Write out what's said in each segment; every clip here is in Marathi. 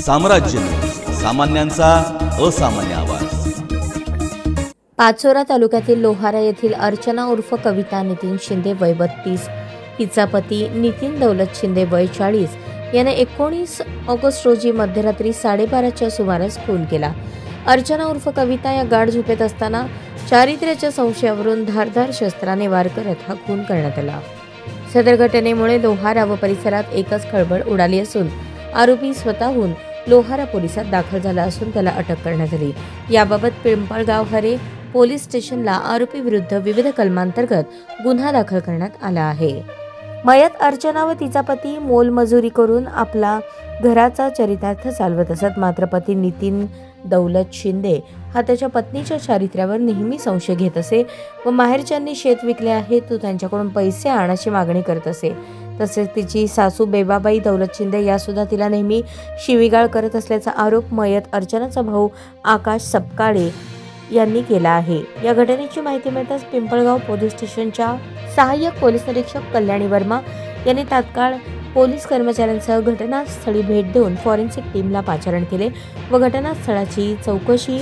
साम्राज्य, सामान्यांचा असामान्य आवाज। पाचोरा तालुक्यातील लोहारा येथील अर्चना उर्फ कविता नितीन शिंदे वय 32, हिचा पती नितीन दौलत शिंदे वय 40 याने 19 ऑगस्ट रोजी मध्यरात्री 12:30च्या सुमारास खून केला। अर्चना उर्फ कविता या गाढ झोपेत असताना चारित्र्याच्या संशयावरून धारदार शस्त्राने वार करत हा खून करण्यात आला। सदर घटनेमुळे लोहारा व परिसरात एकच खळबळ उडाली असून आरोपी स्वतःहून लोहारा पोलिसात दाखल झाला असून त्याला अटक करण्यात आली। याबाबत पिंपळगाव हरे पोलीस स्टेशनला आरोपी विरुद्ध विविध कलमांतर्गत गुन्हा दाखल करण्यात आला आहे। मयत अर्चना व तिचा पती मोलमजुरी करून आपला घराचा चरितार्थ चालवत असत, मात्र पती नितीन दौलत शिंदे हा त्याच्या पत्नीच्या चारित्र्यावर नेहमी संशय घेत असे व माहेरच्यांनी शेत विकले आहे तो त्यांच्याकडून पैसे आणायची मागणी करत असे। तसेच तिची सासू बेबाबाई दौलत शिंदे या सुद्धा तिला नेहमी शिवीगाळ करत असल्याचा आरोप मयत अर्चनाचा भाऊ आकाश सपकाळे यांनी केला आहे। या घटनेची माहिती मिळताच पिंपळगाव पोलीस स्टेशनच्या सहाय्यक पोलीस निरीक्षक कल्याणी वर्मा यांनी तात्काळ पोलीस कर्मचाऱ्यांसह घटनास्थळी भेट देऊन फॉरेन्सिक टीमला पाचारण केले व घटनास्थळाची चौकशी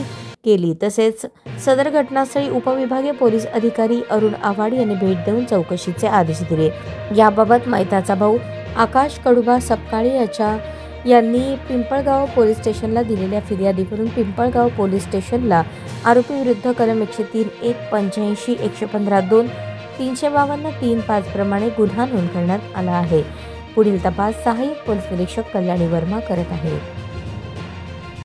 केली। तसेच सदर घटनास्थळी उपविभागीय पोलीस अधिकारी अरुण आव्हाड यांनी भेट देऊन चौकशीचे आदेश दिले। याबाबत मयताचा भाऊ आकाश कडुबा सपकाळे यांनी पिंपळगाव पोलीस स्टेशनला दिलेल्या फिर्यादीवरून पिंपळगाव पोलीस स्टेशनला आरोपी विरुद्ध कलम 103(1) 85 115(2) 352 3(5) प्रमाणे गुन्हा नोंद करण्यात आला आहे। पुढील तपास सहाय्यक पोलीस निरीक्षक कल्याणी वर्मा करत आहेत।